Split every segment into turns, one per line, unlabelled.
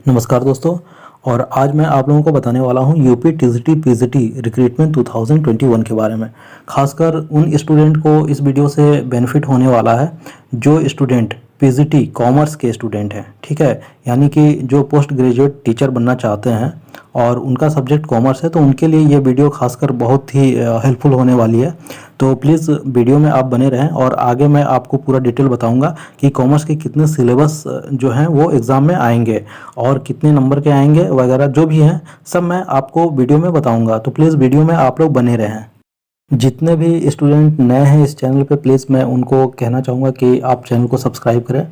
नमस्कार दोस्तों। और आज मैं आप लोगों को बताने वाला हूं यूपी टीजीटी पीजीटी रिक्रूटमेंट 2021 के बारे में। खासकर उन स्टूडेंट को इस वीडियो से बेनिफिट होने वाला है जो स्टूडेंट पीजीटी कॉमर्स के स्टूडेंट हैं, ठीक है। यानी कि जो पोस्ट ग्रेजुएट टीचर बनना चाहते हैं और उनका सब्जेक्ट कॉमर्स है, तो उनके लिए ये वीडियो खासकर बहुत ही हेल्पफुल होने वाली है। तो प्लीज़ वीडियो में आप बने रहें और आगे मैं आपको पूरा डिटेल बताऊंगा कि कॉमर्स के कितने सिलेबस जो हैं वो एग्ज़ाम में आएंगे और कितने नंबर के आएंगे वगैरह जो भी हैं, सब मैं आपको वीडियो में बताऊंगा। तो प्लीज़ वीडियो में आप लोग बने रहें। जितने भी स्टूडेंट नए हैं इस चैनल पे, प्लीज़ मैं उनको कहना चाहूँगा कि आप चैनल को सब्सक्राइब करें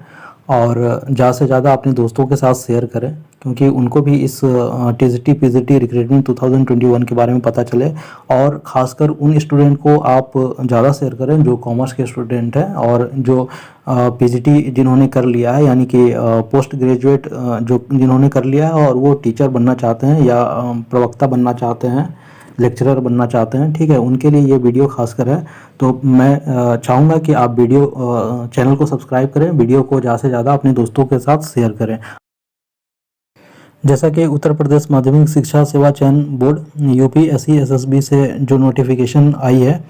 और ज़्यादा से ज़्यादा अपने दोस्तों के साथ शेयर करें, क्योंकि उनको भी इस टीजीटी पीजीटी रिक्रूटमेंट 2021 के बारे में पता चले। और ख़ासकर उन स्टूडेंट को आप ज़्यादा शेयर करें जो कॉमर्स के स्टूडेंट हैं और जो पीजीटी जिन्होंने कर लिया है, यानी कि पोस्ट ग्रेजुएट जो जिन्होंने कर लिया है और वो टीचर बनना चाहते हैं या प्रवक्ता बनना चाहते हैं, लेक्चरर बनना चाहते हैं, ठीक है। उनके लिए ये वीडियो खासकर है। तो मैं चाहूँगा कि आप चैनल को सब्सक्राइब करें, वीडियो को ज़्यादा से ज़्यादा अपने दोस्तों के साथ शेयर करें। जैसा कि उत्तर प्रदेश माध्यमिक शिक्षा सेवा चयन बोर्ड यूपीएससी एसएसबी से जो नोटिफिकेशन आई है,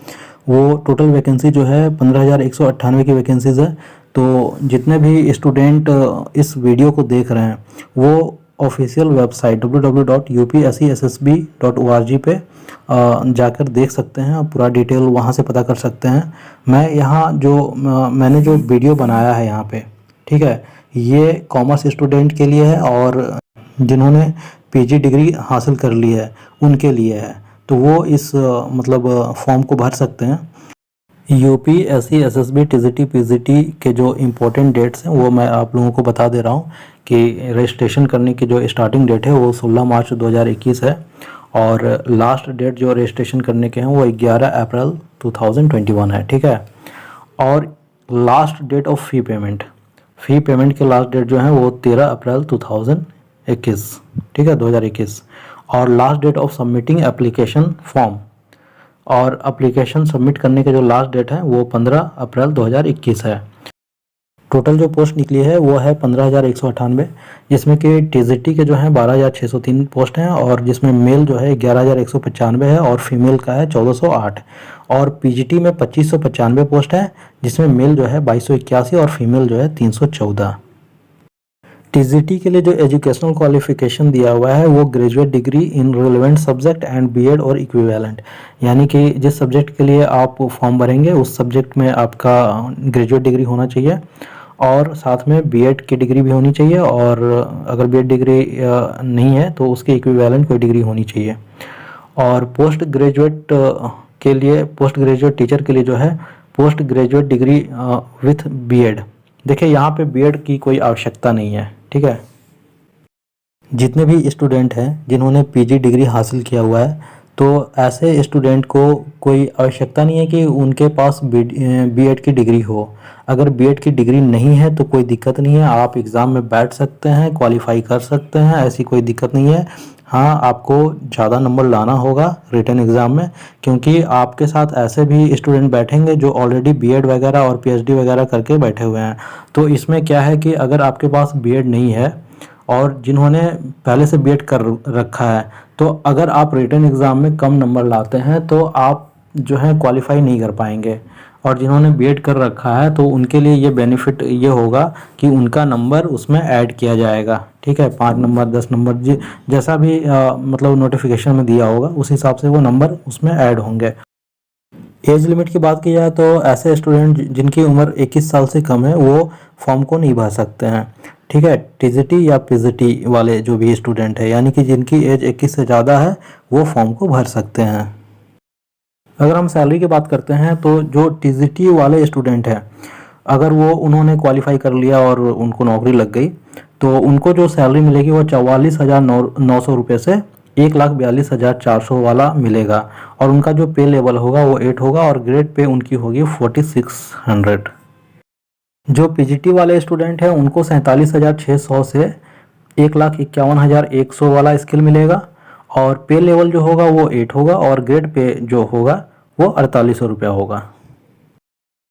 वो टोटल वैकेंसी जो है 15,198 की वैकेंसीज़ है। तो जितने भी स्टूडेंट इस वीडियो को देख रहे हैं वो ऑफिशियल वेबसाइट www.upssb.org पे जाकर देख सकते हैं, पूरा डिटेल वहाँ से पता कर सकते हैं। मैं यहाँ मैंने जो वीडियो बनाया है यहाँ पे, ठीक है, ये कॉमर्स स्टूडेंट के लिए है और जिन्होंने पीजी डिग्री हासिल कर ली है उनके लिए है। तो वो इस फॉर्म को भर सकते हैं। यूपीएससी एसएसबी टीजीटी पीजीटी के जो इम्पोर्टेंट डेट्स हैं वो मैं आप लोगों को बता दे रहा हूँ कि रजिस्ट्रेशन करने की जो स्टार्टिंग डेट है वो 16 मार्च 2021 है और लास्ट डेट जो रजिस्ट्रेशन करने के हैं वो 11 अप्रैल 2021 है, ठीक है। और last date of fee payment के लास्ट डेट जो है वो 13 अप्रैल 2021, ठीक है, 2021। और last date of submitting application form और एप्लीकेशन सबमिट करने के जो लास्ट डेट है वो 15 अप्रैल 2021 है। टोटल जो पोस्ट निकली है वो है 15,198, जिसमें कि टीजीटी के जो है 12,603 पोस्ट हैं और जिसमें मेल जो है 11,195 है और फीमेल का है 1,408। और पीजीटी में 2,595 पोस्ट है, जिसमें मेल जो है 2,281 और फीमेल जो है 314। टीजीटी के लिए जो एजुकेशनल क्वालिफिकेशन दिया हुआ है वो graduate degree in relevant subject and BEd और इक्विवेलेंट, यानी कि जिस सब्जेक्ट के लिए आप फॉर्म भरेंगे उस सब्जेक्ट में आपका ग्रेजुएट डिग्री होना चाहिए और साथ में बीएड की डिग्री भी होनी चाहिए, और अगर बीएड डिग्री नहीं है तो उसकी इक्विवेलेंट कोई डिग्री होनी चाहिए। और पोस्ट ग्रेजुएट टीचर के लिए जो है post graduate degree with BEd. देखिए यहाँ पे बीएड की कोई आवश्यकता नहीं है, ठीक है। जितने भी स्टूडेंट हैं जिन्होंने पीजी डिग्री हासिल किया हुआ है, तो ऐसे स्टूडेंट को कोई आवश्यकता नहीं है कि उनके पास बीएड की डिग्री हो। अगर बीएड की डिग्री नहीं है तो कोई दिक्कत नहीं है, आप एग्ज़ाम में बैठ सकते हैं, क्वालिफाई कर सकते हैं, ऐसी कोई दिक्कत नहीं है। हाँ, आपको ज़्यादा नंबर लाना होगा रिटन एग्ज़ाम में, क्योंकि आपके साथ ऐसे भी स्टूडेंट बैठेंगे जो ऑलरेडी बीएड वगैरह और पीएचडी वगैरह करके बैठे हुए हैं। तो इसमें क्या है कि अगर आपके पास बीएड नहीं है और जिन्होंने पहले से बीएड कर रखा है, तो अगर आप रिटन एग्ज़ाम में कम नंबर लाते हैं तो आप जो है क्वालिफाई नहीं कर पाएंगे। और जिन्होंने बीएड कर रखा है तो उनके लिए ये बेनिफिट ये होगा कि उनका नंबर उसमें ऐड किया जाएगा, ठीक है। 5 नंबर 10 नंबर जैसा भी नोटिफिकेशन में दिया होगा उस हिसाब से वो नंबर उसमें ऐड होंगे। एज लिमिट की बात की जाए तो ऐसे स्टूडेंट जिनकी उम्र 21 साल से कम है वो फॉर्म को नहीं भर सकते हैं, ठीक है। टीजीटी या पीजीटी वाले जो भी स्टूडेंट है, यानी कि जिनकी एज 21 से ज़्यादा है, वो फॉर्म को भर सकते हैं। अगर हम सैलरी की बात करते हैं तो जो टीजीटी वाले स्टूडेंट हैं, अगर उन्होंने क्वालिफाई कर लिया और उनको नौकरी लग गई, तो उनको जो सैलरी मिलेगी वो 44,900 रुपये से 1,42,400 वाला मिलेगा। और उनका जो पे लेवल होगा वो 8 होगा और ग्रेड पे उनकी होगी 4600। जो पीजीटी वाले स्टूडेंट हैं उनको 47,600 से 1,51,100 वाला स्किल मिलेगा और पे लेवल जो होगा वो 8 होगा और ग्रेड पे जो होगा वो 4800 रुपया होगा।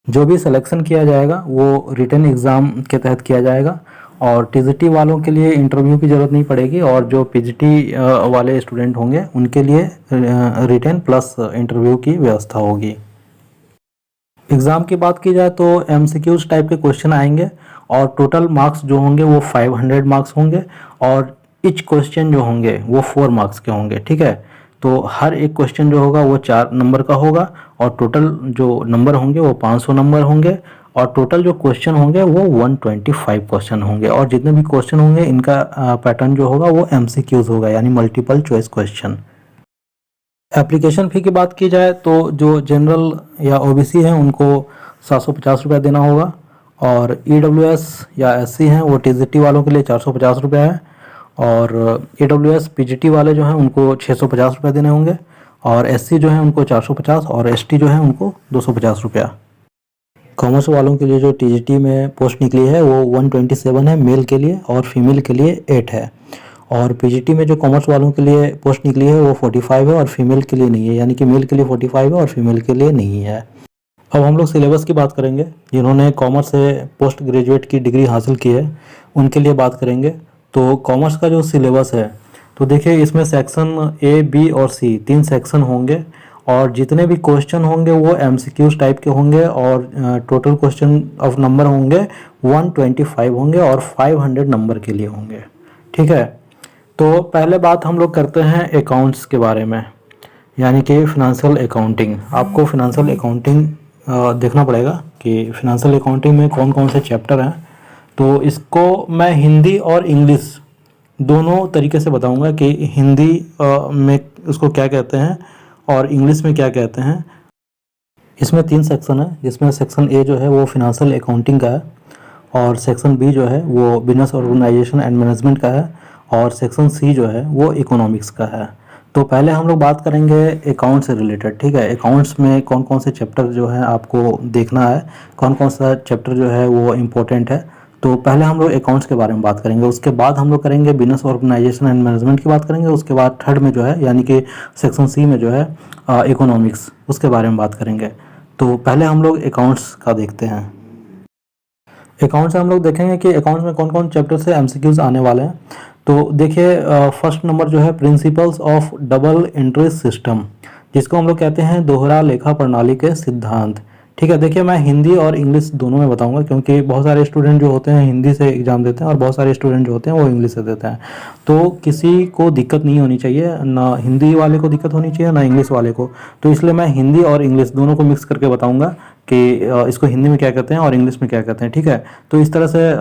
जो भी सिलेक्शन किया जाएगा वो रिटन एग्ज़ाम के तहत किया जाएगा और टीजीटी वालों के लिए इंटरव्यू की ज़रूरत नहीं पड़ेगी, और जो पीजीटी वाले स्टूडेंट होंगे उनके लिए रिटन प्लस इंटरव्यू की व्यवस्था होगी। एग्ज़ाम की बात की जाए तो एमसीक्यूज टाइप के क्वेश्चन आएंगे, और टोटल मार्क्स जो होंगे वो 500 मार्क्स होंगे, और इच क्वेश्चन जो होंगे वो 4 मार्क्स के होंगे। ठीक है, तो हर एक क्वेश्चन जो होगा वो 4 नंबर का होगा, और टोटल जो नंबर होंगे वो 500 नंबर होंगे, और टोटल जो क्वेश्चन होंगे वो 125 क्वेश्चन होंगे, और जितने भी क्वेश्चन होंगे इनका पैटर्न जो होगा वो एमसीक्यूज होगा, यानी multiple choice question. Application fee की बात की जाए तो जो जनरल या ओबीसी हैं उनको 750 रुपये देना होगा, और ईडब्ल्यूएस या एससी हैं वो टीजीटी वालों के लिए 450 रुपये है, और ईडब्ल्यूएस पीजीटी वाले जो हैं उनको 650 रुपये देने होंगे, और एससी जो हैं उनको 450, और एसटी जो हैं उनको 250 रुपया। कॉमर्स वालों के लिए जो टीजीटी में पोस्ट निकली है वो 127 है मेल के लिए, और फीमेल के लिए 8 है, और पीजीटी में जो कॉमर्स वालों के लिए पोस्ट निकली है वो 45 है, और फीमेल के लिए नहीं है, यानी कि मेल के लिए 45 है और फीमेल के लिए नहीं है। अब हम लोग सिलेबस की बात करेंगे। जिन्होंने कॉमर्स से पोस्ट ग्रेजुएट की डिग्री हासिल की है उनके लिए बात करेंगे। तो कॉमर्स का जो सिलेबस है, तो देखिए इसमें सेक्शन ए, बी और सी 3 सेक्शन होंगे, और जितने भी क्वेश्चन होंगे वो एमसीक्यूज टाइप के होंगे, और टोटल क्वेश्चन ऑफ नंबर होंगे 125 होंगे, और 500 नंबर के लिए होंगे। ठीक है, तो पहले बात हम लोग करते हैं अकाउंट्स के बारे में, यानी कि फिनेंशियल अकाउंटिंग। आपको फिनेंशियल अकाउंटिंग देखना पड़ेगा कि फिनेंशियल अकाउंटिंग में कौन कौन से चैप्टर हैं। तो इसको मैं हिंदी और इंग्लिश दोनों तरीके से बताऊंगा कि हिंदी में उसको क्या कहते हैं और इंग्लिश में क्या कहते हैं। इसमें 3 सेक्शन है, जिसमें सेक्शन ए जो है वो फिनेंशियल अकाउंटिंग का है, और सेक्शन बी जो है वो बिजनेस ऑर्गेनाइजेशन एंड मैनेजमेंट का है, और सेक्शन सी जो है वो इकोनॉमिक्स का है। तो पहले हम लोग बात करेंगे अकाउंट से रिलेटेड। ठीक है, अकाउंट्स में कौन कौन से चैप्टर जो है आपको देखना है, कौन कौन सा चैप्टर जो है वो इम्पोर्टेंट है। तो पहले हम लोग अकाउंट्स के बारे में बात करेंगे, उसके बाद हम लोग करेंगे बिजनेस ऑर्गेनाइजेशन एंड मैनेजमेंट की बात करेंगे, उसके बाद थर्ड में जो है यानी कि सेक्शन सी में जो है इकोनॉमिक्स, उसके बारे में बात करेंगे। तो पहले हम लोग अकाउंट्स का देखते हैं। अकाउंट्स से हम लोग देखेंगे कि अकाउंट्स में कौन कौन चैप्टर से एमसीक्यूज आने वाले हैं। तो देखिए फर्स्ट नंबर जो है principles of double entry system, जिसको हम लोग कहते हैं दोहरा लेखा प्रणाली के सिद्धांत। ठीक है, देखिए मैं हिंदी और इंग्लिश दोनों में बताऊंगा, क्योंकि बहुत सारे स्टूडेंट जो होते हैं हिंदी से एग्जाम देते हैं और बहुत सारे स्टूडेंट जो होते हैं वो इंग्लिश से देते हैं। तो किसी को दिक्कत नहीं होनी चाहिए, ना हिंदी वाले को दिक्कत होनी चाहिए ना इंग्लिश वाले को। तो इसलिए मैं हिंदी और इंग्लिश दोनों को मिक्स करके बताऊंगा कि इसको हिंदी में क्या कहते हैं और इंग्लिश में क्या कहते हैं। ठीक है, तो इस तरह से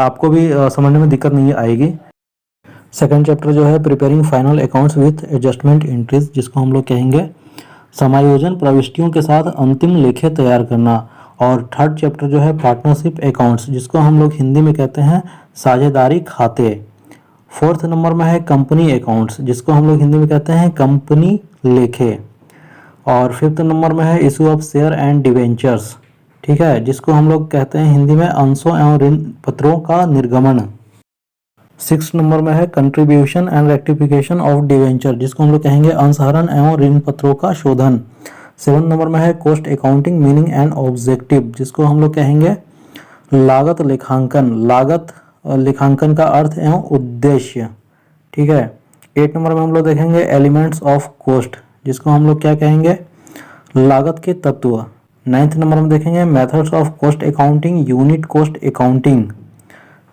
आपको भी समझने में दिक्कत नहीं आएगी। सेकंड चैप्टर जो है preparing final accounts with adjustment entries, जिसको हम लोग कहेंगे समायोजन प्रविष्टियों के साथ अंतिम लेखे तैयार करना। और थर्ड चैप्टर जो है पार्टनरशिप अकाउंट्स, जिसको हम लोग हिंदी में कहते हैं साझेदारी खाते। फोर्थ नंबर में है कंपनी अकाउंट्स, जिसको हम लोग हिंदी में कहते हैं कंपनी लेखे। और फिफ्थ नंबर में है issue of share and debentures, ठीक है, जिसको हम लोग कहते हैं हिंदी में अंशों एवं ऋण पत्रों का निर्गमन। सिक्स नंबर में है contribution and rectification of debenture, जिसको हम लोग कहेंगे अंशहरण एवं ऋण पत्रों का शोधन। 7 नंबर में है cost accounting meaning and objective, जिसको हम लोग कहेंगे लागत लेखांकन, लागत लेखांकन का अर्थ एवं उद्देश्य। ठीक है, 8 नंबर में हम लोग देखेंगे एलिमेंट्स ऑफ कॉस्ट, जिसको हम लोग क्या कहेंगे लागत के तत्व। 9th नंबर में देखेंगे methods of cost accounting unit cost accounting,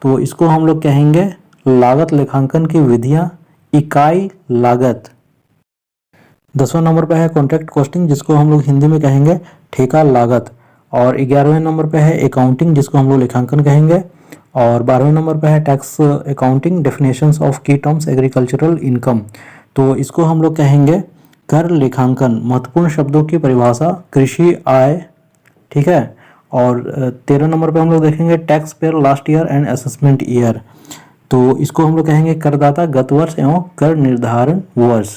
तो इसको हम लोग कहेंगे लागत लेखांकन की विधियां इकाई लागत। 10वां नंबर पे है कॉन्ट्रैक्ट कॉस्टिंग, जिसको हम लोग हिंदी में कहेंगे ठेका लागत। और 11वें नंबर पे है अकाउंटिंग, जिसको हम लोग लेखांकन कहेंगे। और 12वें नंबर पे है टैक्स अकाउंटिंग डेफिनेशंस ऑफ की टर्म्स एग्रीकल्चरल इनकम, तो इसको हम लोग कहेंगे कर लेखांकन, महत्वपूर्ण शब्दों की परिभाषा कृषि आय। ठीक है, और 13 नंबर पे हम लोग देखेंगे tax payer last year and assessment year, तो इसको हम लोग कहेंगे करदाता गत वर्ष एवं कर निर्धारण वर्ष।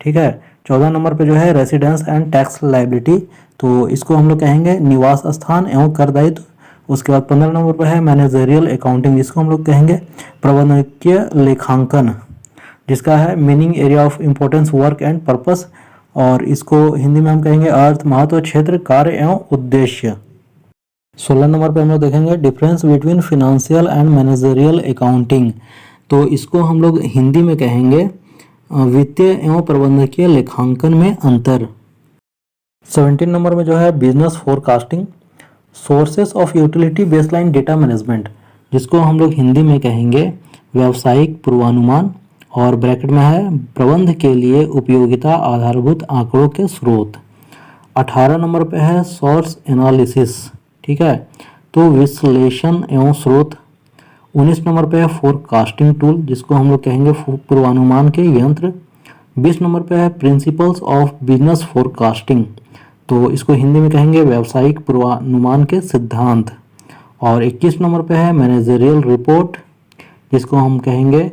ठीक है, 14 नंबर पे जो है रेसिडेंस एंड टैक्स लायबिलिटी, तो इसको हम लोग कहेंगे निवास स्थान एवं कर दायित्व। उसके बाद 15 नंबर पर है मैनेजरियल अकाउंटिंग, जिसको हम लोग कहेंगे प्रबंधकीय लेखांकन, जिसका है meaning area of importance work and purpose, और इसको हिंदी में हम कहेंगे अर्थ महत्व क्षेत्र कार्य एवं उद्देश्य। 16 नंबर पे हम लोग देखेंगे difference between financial and managerial accounting. तो इसको हम लोग हिंदी में कहेंगे वित्तीय एवं प्रबंधकीय लेखांकन में अंतर। 17 नंबर में जो है business forecasting, sources of utility baseline data management, जिसको हम लोग हिंदी में कहेंगे व्यावसायिक पूर्वानुमान, और ब्रैकेट में है प्रबंध के लिए उपयोगिता आधारभूत आंकड़ों के स्रोत। 18 नंबर पे है सोर्स एनालिसिस, ठीक है, तो विश्लेषण एवं स्रोत। 19 नंबर पे है फोरकास्टिंग टूल, जिसको हम लोग कहेंगे पूर्वानुमान के यंत्र। 20 नंबर पे है प्रिंसिपल्स ऑफ बिजनेस फोरकास्टिंग, तो इसको हिंदी में कहेंगे व्यावसायिक पूर्वानुमान के सिद्धांत। और 21 नंबर पे है मैनेजरियल रिपोर्ट, जिसको हम कहेंगे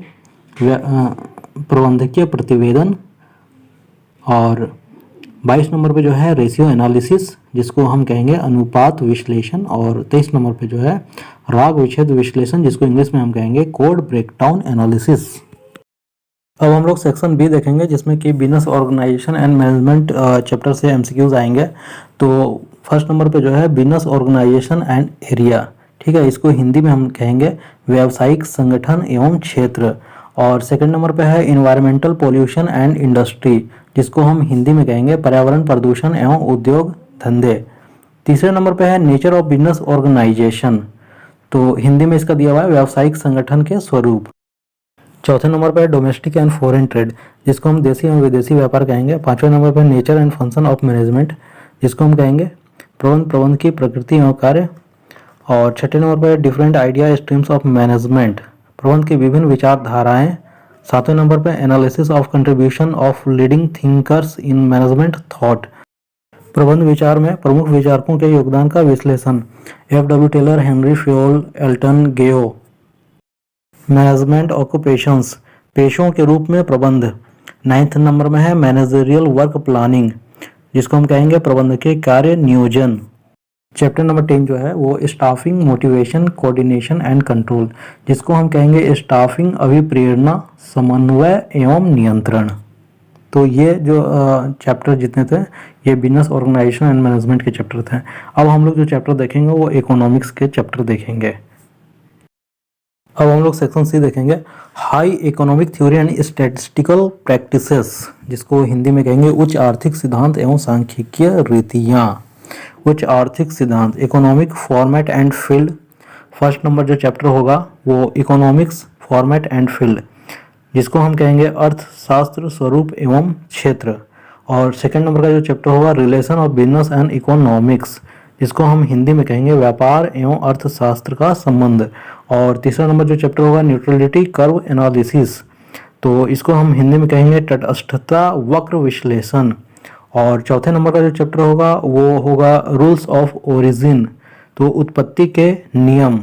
प्रबंधकीय प्रतिवेदन। और 22 नंबर पे जो है रेशियो एनालिसिस, जिसको हम कहेंगे अनुपात विश्लेषण। और 23 नंबर पे जो है राग विच्छेद विश्लेषण, जिसको इंग्लिश में हम कहेंगे कोड ब्रेकडाउन एनालिसिस। अब हम लोग सेक्शन बी देखेंगे, जिसमें कि business organisation and management chapter से एमसीक्यूज आएंगे। तो फर्स्ट नंबर पे जो है बिजनेस ऑर्गेनाइजेशन एंड एरिया, ठीक है, इसको हिंदी में हम कहेंगे व्यावसायिक संगठन एवं क्षेत्र। और सेकंड नंबर पे है इन्वायरमेंटल पोल्यूशन एंड इंडस्ट्री, जिसको हम हिंदी में कहेंगे पर्यावरण प्रदूषण एवं उद्योग धंधे। तीसरे नंबर पे है नेचर ऑफ बिजनेस ऑर्गेनाइजेशन, तो हिंदी में इसका दिया हुआ है व्यावसायिक संगठन के स्वरूप। चौथे नंबर पर डोमेस्टिक एंड फॉरेन ट्रेड, जिसको हम देशी एवं विदेशी व्यापार कहेंगे। पांचवें नंबर पर nature and function of management, जिसको हम कहेंगे प्रबंध की प्रकृति एवं कार्य। और छठे नंबर पर different idea streams of management, प्रबंध की विभिन्न विचारधाराएं। सातवें नंबर पर analysis of contribution of leading thinkers in management thought, प्रबंध विचार में प्रमुख विचारकों के योगदान का विश्लेषण। F.W. Taylor, Henry Fayol, Elton Mayo. Management occupations, पेशों के रूप में प्रबंध। 9th नंबर में है मैनेजरियल वर्क प्लानिंग, जिसको हम कहेंगे प्रबंध के कार्य नियोजन। चैप्टर नंबर 10 जो है वो staffing, motivation, coordination and control, जिसको हम कहेंगे स्टाफिंग, अभिप्रेरणा, समन्वय एवं नियंत्रण। तो ये जो चैप्टर जितने थे ये बिजनेस ऑर्गेनाइजेशन एंड मैनेजमेंट के चैप्टर थे। अब हम लोग जो चैप्टर देखेंगे वो इकोनॉमिक्स के चैप्टर देखेंगे। अब हम लोग सेक्शन सी देखेंगे high economic theory and statistical practices, जिसको हिंदी में कहेंगे उच्च आर्थिक सिद्धांत एवं सांख्यिकीय रीतियाँ। उच्च आर्थिक सिद्धांत, economic format and field. First number जो चैप्टर होगा वो इकोनॉमिक्स फॉर्मेट एंड फील्ड, जिसको हम कहेंगे अर्थशास्त्र, स्वरूप एवं क्षेत्र। और सेकंड नंबर का जो चैप्टर होगा relation of business and economics, जिसको हम हिंदी में कहेंगे व्यापार एवं अर्थशास्त्र का संबंध। और तीसरा नंबर जो चैप्टर होगा न्यूट्रलिटी कर्व एनालिसिस, तो इसको हम हिंदी में कहेंगे तटस्थता वक्र विश्लेषण। और चौथे नंबर का जो चैप्टर होगा वो होगा रूल्स ऑफ ओरिजिन, तो उत्पत्ति के नियम,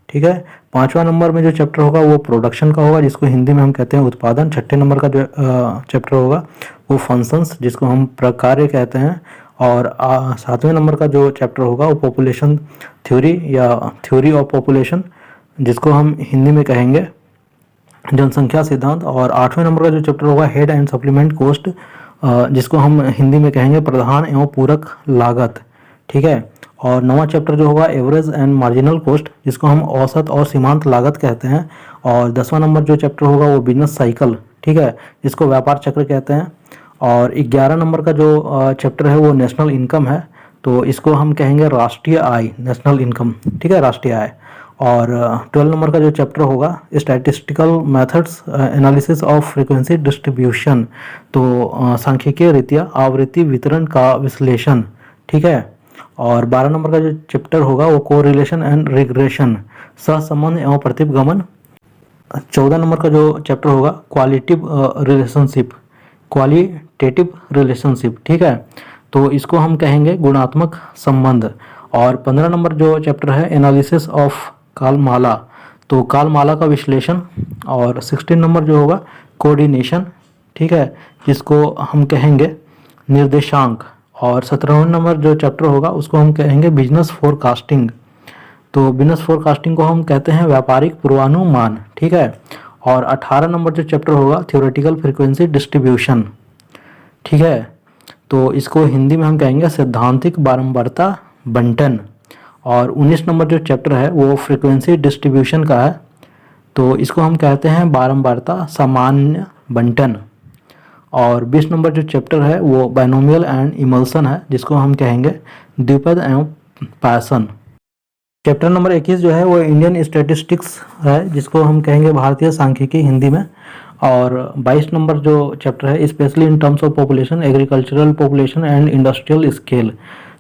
ठीक है। पांचवा नंबर में जो चैप्टर होगा वो प्रोडक्शन का होगा, जिसको हिंदी में हम कहते हैं उत्पादन। छठे नंबर का जो चैप्टर होगा वो फंक्शंस, जिसको हम प्रकार्य कहते हैं। और सातवें नंबर का जो चैप्टर होगा वो पॉपुलेशन थ्योरी या थ्योरी ऑफ पॉपुलेशन, जिसको हम हिंदी में कहेंगे जनसंख्या सिद्धांत। और आठवें नंबर का जो चैप्टर होगा हेड एंड सप्लीमेंट कॉस्ट, जिसको हम हिंदी में कहेंगे प्रधान एवं पूरक लागत, ठीक है। और नौवां चैप्टर जो होगा एवरेज एंड मार्जिनल कॉस्ट, जिसको हम औसत और सीमांत लागत कहते हैं। और 10वां नंबर जो चैप्टर होगा वो बिजनेस साइकिल, ठीक है, जिसको व्यापार चक्र कहते हैं। और 11 नंबर का जो चैप्टर है वो नेशनल इनकम है, तो इसको हम कहेंगे राष्ट्रीय आय, नेशनल इनकम, ठीक है, राष्ट्रीय आय। और 12 नंबर का जो चैप्टर होगा statistical methods analysis of frequency distribution, तो सांख्यिकीय रीतियाँ आवृत्ति वितरण का विश्लेषण, ठीक है। और 12 नंबर का जो चैप्टर होगा वो कोरिलेशन एंड रिग्रेशन, सहसंबंध एवं प्रतिगमन। 14 नंबर का जो चैप्टर होगा क्वालिटिव रिलेशनशिप, क्वालिटेटिव रिलेशनशिप, ठीक है, तो इसको हम कहेंगे गुणात्मक संबंध। और 15 नंबर जो चैप्टर है एनालिसिस ऑफ कालमाला, तो कालमाला का विश्लेषण। और 16 नंबर जो होगा कोऑर्डिनेशन, ठीक है, जिसको हम कहेंगे निर्देशांक। और 17वां नंबर जो चैप्टर होगा उसको हम कहेंगे बिजनेस फोरकास्टिंग, तो बिजनेस फोरकास्टिंग को हम कहते हैं व्यापारिक पूर्वानुमान, ठीक है। और 18 नंबर जो चैप्टर होगा थ्योरेटिकल फ्रीक्वेंसी डिस्ट्रीब्यूशन, ठीक है, तो इसको हिंदी में हम कहेंगे सैद्धांतिक बारंबारता बंटन। और 19 नंबर जो चैप्टर है वो फ्रीक्वेंसी डिस्ट्रीब्यूशन का है, तो इसको हम कहते हैं बारंबारता सामान्य बंटन। और 20 नंबर जो चैप्टर है वो बाइनोमियल एंड इमल्सन है, जिसको हम कहेंगे द्विपद एवं पायसन। चैप्टर नंबर 21 जो है वो इंडियन स्टैटिस्टिक्स है, जिसको हम कहेंगे भारतीय सांख्यिकी हिंदी में। और 22 नंबर जो चैप्टर है specially in terms of population, agricultural population and industrial scale,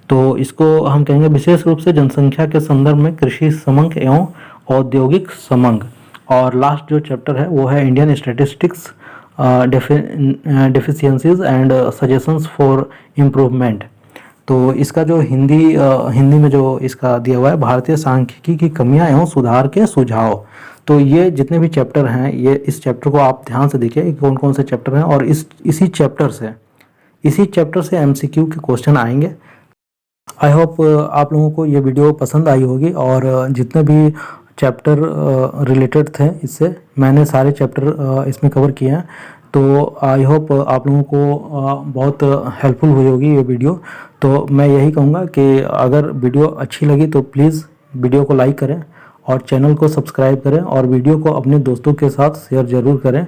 तो इसको हम कहेंगे विशेष रूप से जनसंख्या के संदर्भ में कृषि समंक एवं औद्योगिक समंक। और लास्ट जो चैप्टर है वो है Indian statistics deficiencies and suggestions for improvement. तो इसका जो हिंदी में जो इसका दिया हुआ है भारतीय सांख्यिकी की कमियां एवं सुधार के सुझाव। तो ये जितने भी चैप्टर हैं, ये इस चैप्टर को आप ध्यान से देखिए कौन कौन से चैप्टर हैं, और इसी चैप्टर से एमसीक्यू के क्वेश्चन आएंगे। आई होप आप लोगों को ये वीडियो पसंद आई होगी, और जितने भी चैप्टर रिलेटेड थे इससे मैंने सारे चैप्टर इसमें कवर किए हैं। तो आई होप आप लोगों को बहुत हेल्पफुल हुई होगी ये वीडियो। तो मैं यही कहूँगा कि अगर वीडियो अच्छी लगी तो प्लीज़ वीडियो को लाइक करें और चैनल को सब्सक्राइब करें, और वीडियो को अपने दोस्तों के साथ शेयर ज़रूर करें।